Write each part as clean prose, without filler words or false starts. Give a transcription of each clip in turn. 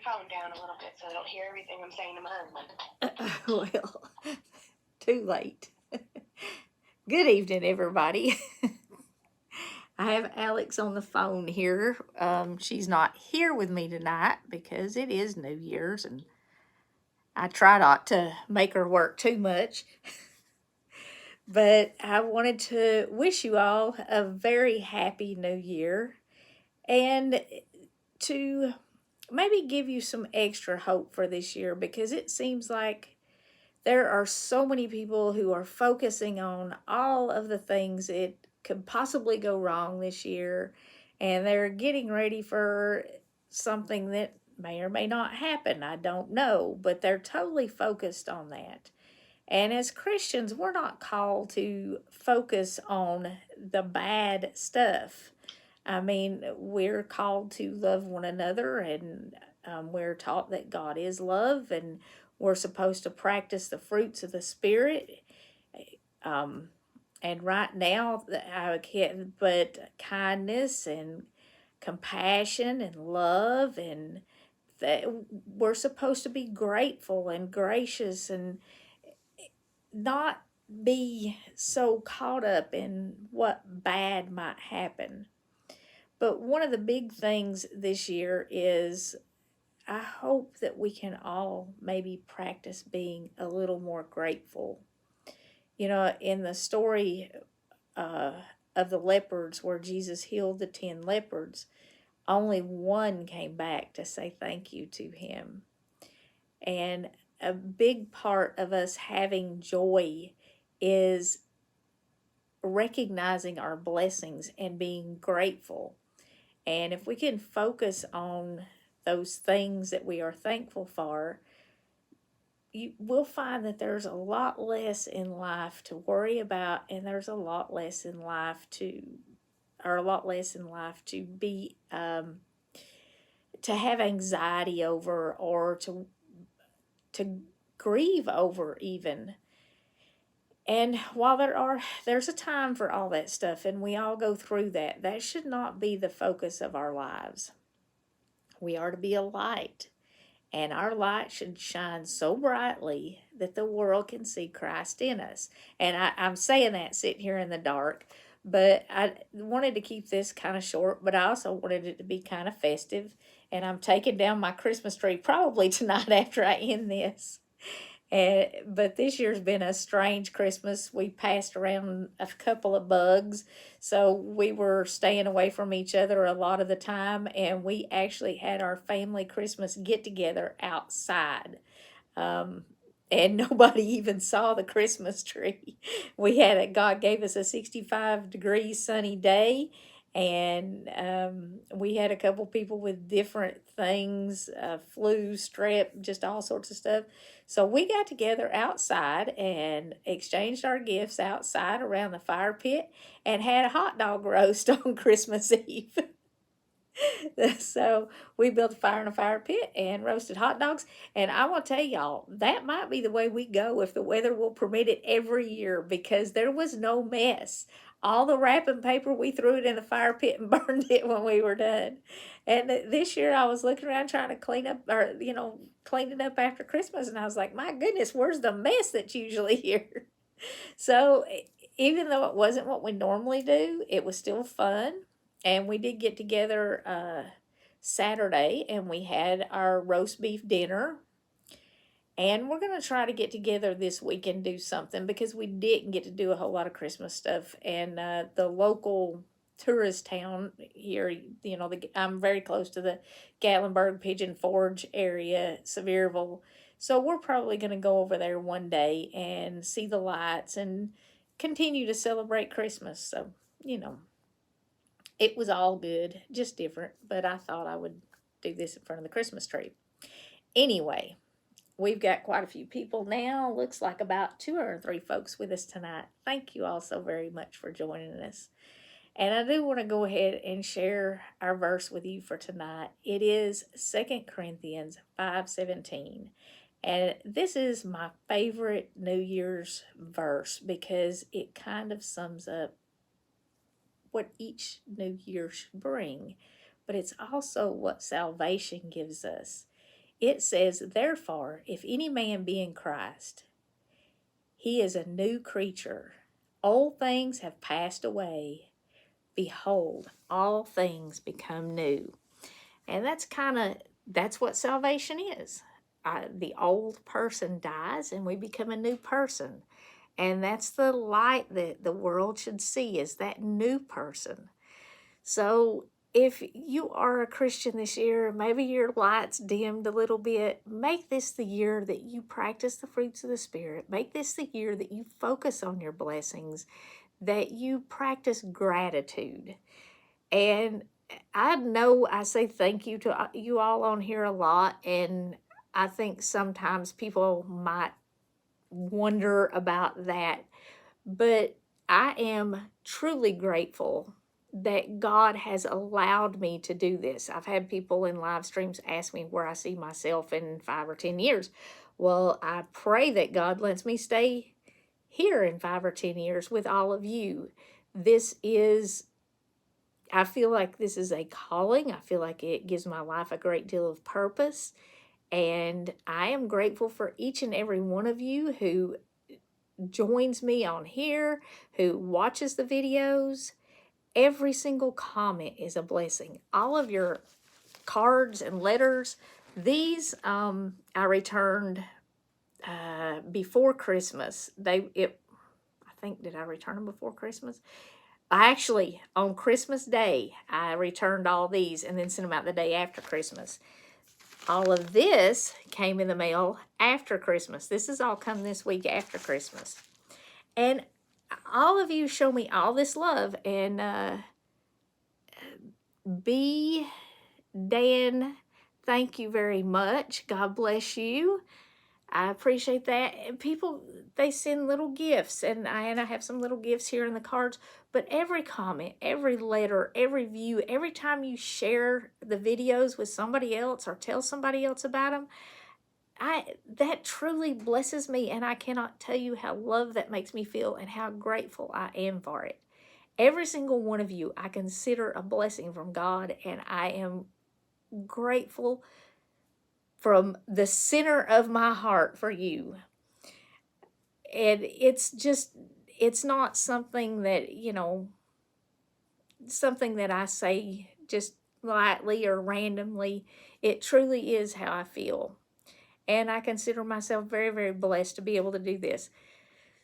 phone down a little bit so I don't hear everything I'm saying to my husband. Well, too late. Good evening, everybody. I have Alex on the phone here. She's not here with me tonight because it is New Year's, and I try not to make her work too much. But I wanted to wish you all a very happy New Year and to maybe give you some extra hope for this year, because it seems like there are so many people who are focusing on all of the things that could possibly go wrong this year, and they're getting ready for something that may or may not happen. I don't know, but they're totally focused on that. And as Christians, we're not called to focus on the bad stuff. I mean, we're called to love one another, and we're taught that God is love, and we're supposed to practice the fruits of the Spirit. Um, and right now, I can't but kindness and compassion and love, and that we're supposed to be grateful and gracious and not be so caught up in what bad might happen. But one of the big things this year is I hope that we can all maybe practice being a little more grateful. You know, in the story uh, of the leopards where Jesus healed the 10 leopards, only one came back to say thank you to him. And a big part of us having joy is recognizing our blessings and being grateful. And if we can focus on those things that we are thankful for, we'll find that there's a lot less in life to worry about, and there's a lot less in life to be to have anxiety over, or to grieve over even. And while there's a time for all that stuff, and we all go through that, that should not be the focus of our lives. We are to be a light, and our light should shine so brightly that the world can see Christ in us. And I'm saying that sitting here in the dark, but I wanted to keep this kind of short, but I also wanted it to be kind of festive. And I'm taking down my Christmas tree probably tonight after I end this. But this year's been a strange Christmas. We passed around a couple of bugs, so we were staying away from each other a lot of the time, and we actually had our family Christmas get together outside. And nobody even saw the Christmas tree. God gave us a 65-degree sunny day, and we had a couple people with different things, flu, strep, just all sorts of stuff. So we got together outside and exchanged our gifts outside around the fire pit and had a hot dog roast on Christmas Eve. So we built a fire in a fire pit and roasted hot dogs. And I want to tell y'all, that might be the way we go if the weather will permit it every year, because there was no mess. All the wrapping paper, we threw it in the fire pit and burned it when we were done. And this year I was looking around trying to clean up, or, clean it up after Christmas. And I was like, my goodness, where's the mess that's usually here? So even though it wasn't what we normally do, it was still fun. And we did get together Saturday, and we had our roast beef dinner. And we're going to try to get together this week and do something, because we didn't get to do a whole lot of Christmas stuff. And the local tourist town here, I'm very close to the Gatlinburg, Pigeon Forge area, Sevierville. So we're probably going to go over there one day and see the lights and continue to celebrate Christmas. So, it was all good, just different. But I thought I would do this in front of the Christmas tree. Anyway, we've got quite a few people now. Looks like about 203 folks with us tonight. Thank you all so very much for joining us. And I do want to go ahead and share our verse with you for tonight. It is 2 Corinthians 5:17. And this is my favorite New Year's verse, because it kind of sums up what each New Year should bring. But it's also what salvation gives us. It says, therefore, if any man be in Christ, he is a new creature. Old things have passed away. Behold, all things become new. And that's what salvation is. The old person dies and we become a new person. And that's the light that the world should see, is that new person. So if you are a Christian this year, maybe your light's dimmed a little bit, make this the year that you practice the fruits of the Spirit. Make this the year that you focus on your blessings, that you practice gratitude. And I know I say thank you to you all on here a lot, and I think sometimes people might wonder about that, but I am truly grateful that God has allowed me to do this. I've had people in live streams ask me where I see myself in 5 or 10 years. Well, I pray that God lets me stay here in 5 or 10 years with all of you. I feel like this is a calling. I feel like it gives my life a great deal of purpose. And I am grateful for each and every one of you who joins me on here, who watches the videos. Every single comment is a blessing. All of your cards and letters, these I returned before Christmas. I think, did I return them before Christmas? Actually, on Christmas Day, I returned all these and then sent them out the day after Christmas. All of this came in the mail after Christmas. This has all come this week after Christmas. And all of you show me all this love. And B. Dan, thank you very much. God bless you. I appreciate that. And people, they send little gifts, and I have some little gifts here in the cards. But every comment, every letter, every view, every time you share the videos with somebody else or tell somebody else about them, that truly blesses me, and I cannot tell you how loved that makes me feel and how grateful I am for it. Every single one of you I consider a blessing from God, and I am grateful from the center of my heart for you. And it's not something that, something that I say just lightly or randomly. It truly is how I feel. And I consider myself very, very blessed to be able to do this.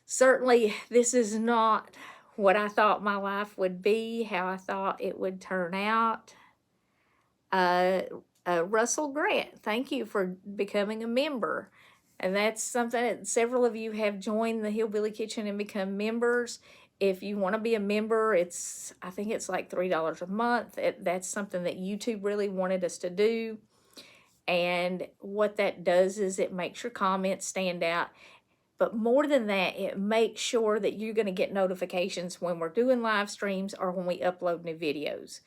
Certainly, this is not what I thought my life would be, how I thought it would turn out. Russell Grant, thank you for becoming a member. And that's something that several of you have joined the Hillbilly Kitchen and become members. If you want to be a member, I think it's like $3 a month. That's something that YouTube really wanted us to do. And what that does is it makes your comments stand out. But more than that, it makes sure that you're going to get notifications when we're doing live streams or when we upload new videos.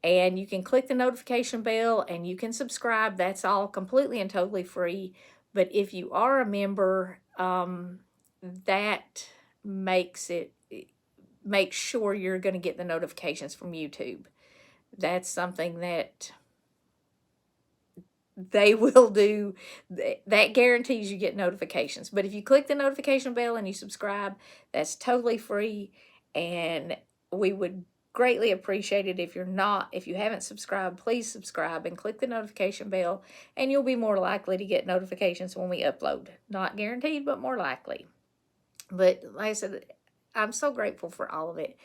And you can click the notification bell and you can subscribe. That's all completely and totally free. But if you are a member, that makes sure you're going to get the notifications from YouTube. That's something that they will do. That guarantees you get notifications. But if you click the notification bell and you subscribe, that's totally free. And we would greatly appreciate it. If you haven't subscribed, please subscribe and click the notification bell, and you'll be more likely to get notifications when we upload. Not guaranteed, but more likely. But like I said, I'm so grateful for all of it.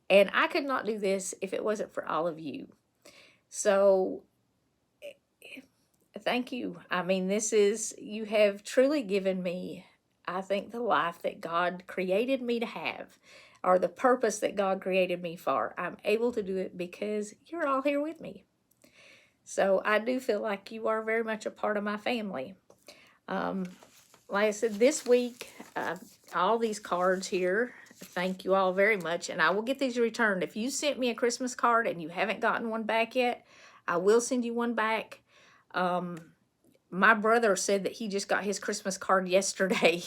And I could not do this if it wasn't for all of you. So thank you. I mean, you have truly given me, I think, the life that God created me to have, or the purpose that God created me for. I'm able to do it because you're all here with me. So I do feel like you are very much a part of my family. Like I said, this week, all these cards here, thank you all very much. And I will get these returned. If you sent me a Christmas card and you haven't gotten one back yet, I will send you one back. My brother said that he just got his Christmas card yesterday.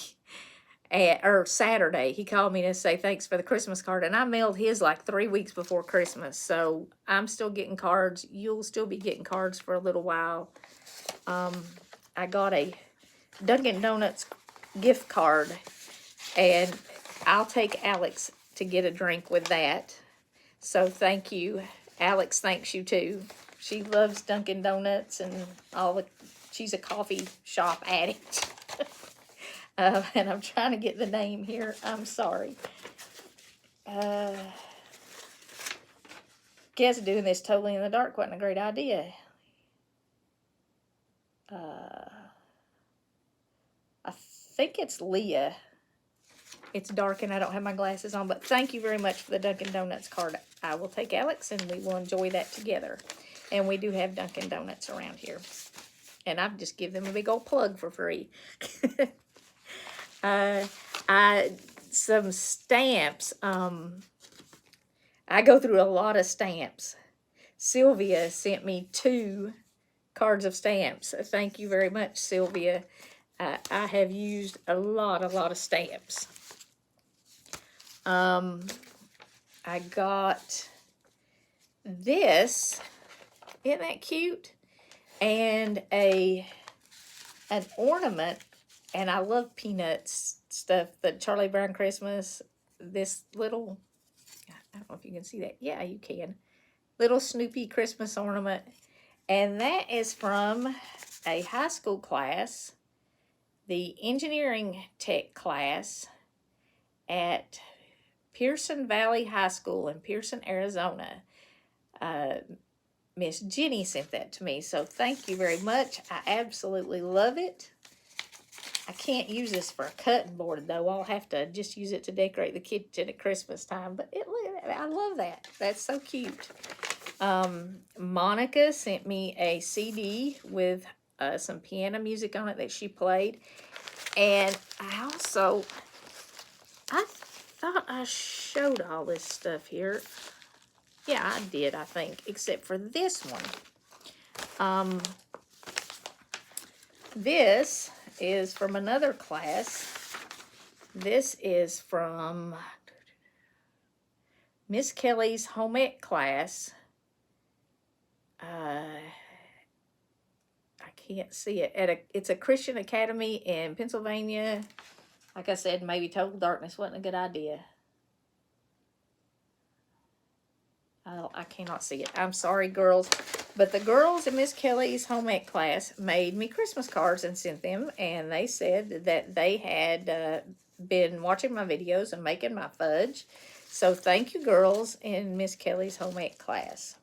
Or Saturday. He called me to say thanks for the Christmas card, and I mailed his like 3 weeks before Christmas. So I'm still getting cards. You'll still be getting cards for a little while. I got a Dunkin' Donuts gift card, and I'll take Alex to get a drink with that. So thank you. Alex thanks you too. She loves Dunkin' Donuts and she's a coffee shop addict. And I'm trying to get the name here. I'm sorry. Guess doing this totally in the dark wasn't a great idea. I think it's Leah. It's dark and I don't have my glasses on, but thank you very much for the Dunkin' Donuts card. I will take Alex and we will enjoy that together. And we do have Dunkin' Donuts around here. And I've just give them a big old plug for free. Some stamps. I go through a lot of stamps. Sylvia sent me 2 cards of stamps. Thank you very much, Sylvia. I have used a lot of stamps. I got this. Isn't that cute? And an ornament. And I love Peanuts stuff. The Charlie Brown Christmas. This little, I don't know if you can see that. Yeah, you can. Little Snoopy Christmas ornament. And that is from a high school class. The engineering tech class at Pearson Valley High School in Pearson, Arizona. Miss Jenny sent that to me, so thank you very much. I absolutely love it. I can't use this for a cutting board, though. I'll have to just use it to decorate the kitchen at Christmas time, but I love that. That's so cute. Monica sent me a CD with some piano music on it that she played, and I thought I showed all this stuff here. Yeah, I did, I think, except for this one. This is from another class. This is from Miss Kelly's home ec class. I can't see it. It's a Christian academy in Pennsylvania. Like I said, maybe total darkness wasn't a good idea. I cannot see it. I'm sorry, girls. But the girls in Miss Kelly's home ec class made me Christmas cards and sent them. And they said that they had been watching my videos and making my fudge. So thank you, girls in Miss Kelly's home ec class.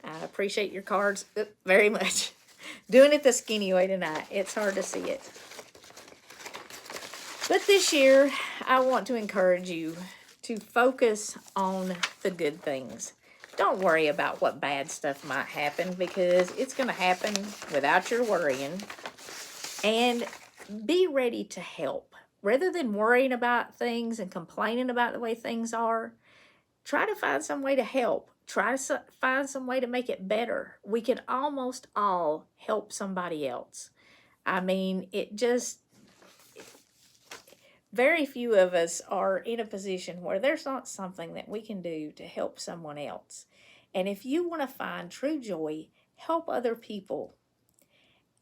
I appreciate your cards very much. Doing it the skinny way tonight. It's hard to see it. But this year, I want to encourage you to focus on the good things. Don't worry about what bad stuff might happen, because it's going to happen without your worrying. And be ready to help. Rather than worrying about things and complaining about the way things are, try to find some way to help. Try to find some way to make it better. We can almost all help somebody else. I mean, very few of us are in a position where there's not something that we can do to help someone else. And if you want to find true joy, help other people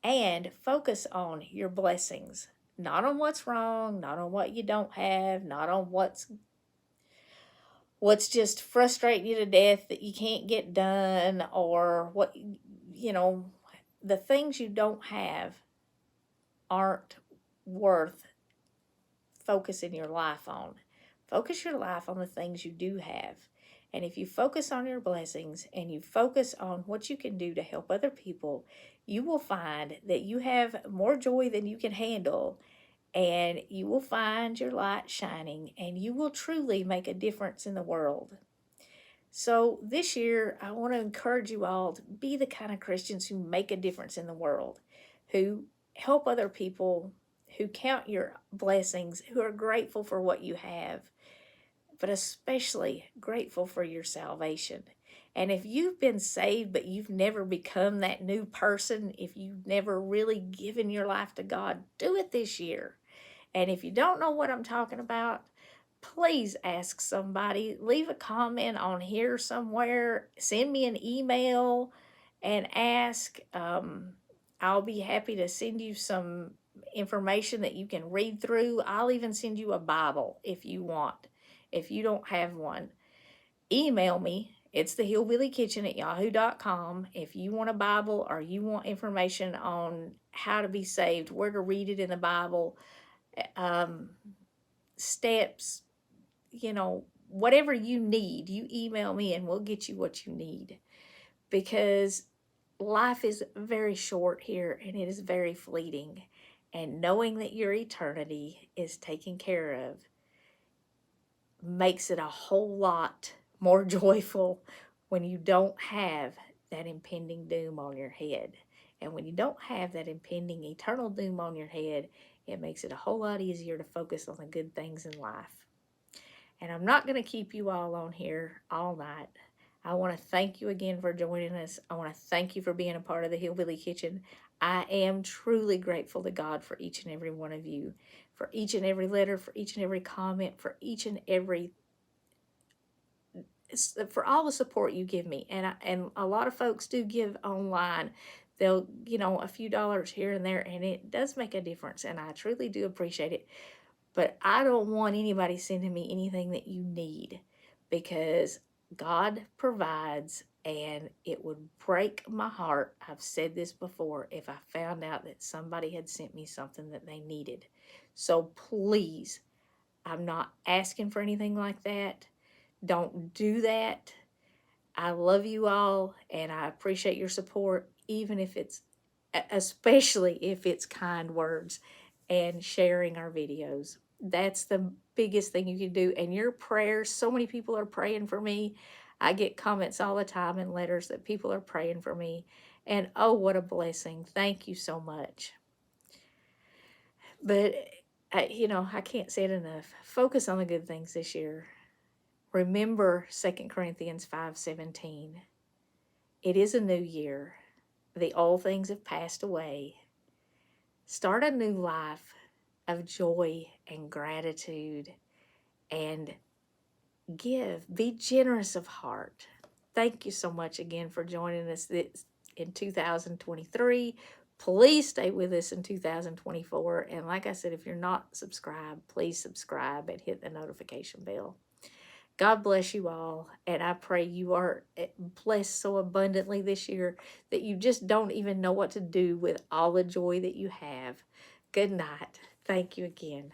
and focus on your blessings. Not on what's wrong, not on what you don't have, not on what's just frustrating you to death that you can't get done, or what, the things you don't have aren't worth focusing your life on. Focus your life on the things you do have. And if you focus on your blessings and you focus on what you can do to help other people, you will find that you have more joy than you can handle, and you will find your light shining, and you will truly make a difference in the world. So this year, I want to encourage you all to be the kind of Christians who make a difference in the world, who help other people, who count your blessings, who are grateful for what you have, but especially grateful for your salvation. And if you've been saved, but you've never become that new person, if you've never really given your life to God, do it this year. And if you don't know what I'm talking about, please ask somebody. Leave a comment on here somewhere. Send me an email and ask. I'll be happy to send you some information that you can read through. I'll even send you a Bible if you want. If you don't have one, email me. It's thehillbillykitchen@yahoo.com. If you want a Bible or you want information on how to be saved, where to read it in the Bible, steps, whatever you need, you email me and we'll get you what you need. Because life is very short here and it is very fleeting. And knowing that your eternity is taken care of makes it a whole lot more joyful when you don't have that impending doom on your head. And when you don't have that impending eternal doom on your head, it makes it a whole lot easier to focus on the good things in life. And I'm not going to keep you all on here all night. I want to thank you again for joining us. I want to thank you for being a part of the Hillbilly Kitchen. I am truly grateful to God for each and every one of you, for each and every letter, for each and every comment, for all the support you give me. And a lot of folks do give online. They'll, a few dollars here and there, and it does make a difference, and I truly do appreciate it. But I don't want anybody sending me anything that you need, because God provides, and it would break my heart, I've said this before, if I found out that somebody had sent me something that they needed. So please, I'm not asking for anything like that. Don't do that. I love you all, and I appreciate your support, especially if it's kind words and sharing our videos. That's the biggest thing you can do. And your prayers, so many people are praying for me. I get comments all the time and letters that people are praying for me. And oh, what a blessing. Thank you so much. But, I can't say it enough. Focus on the good things this year. Remember 2 Corinthians 5:17. It is a new year. The old things have passed away. Start a new life of joy and gratitude, and be generous of heart. Thank you so much again for joining us in 2023. Please stay with us in 2024. And like I said, if you're not subscribed, please subscribe and hit the notification bell. God bless you all, and I pray you are blessed so abundantly this year that you just don't even know what to do with all the joy that you have. Good night. Thank you again.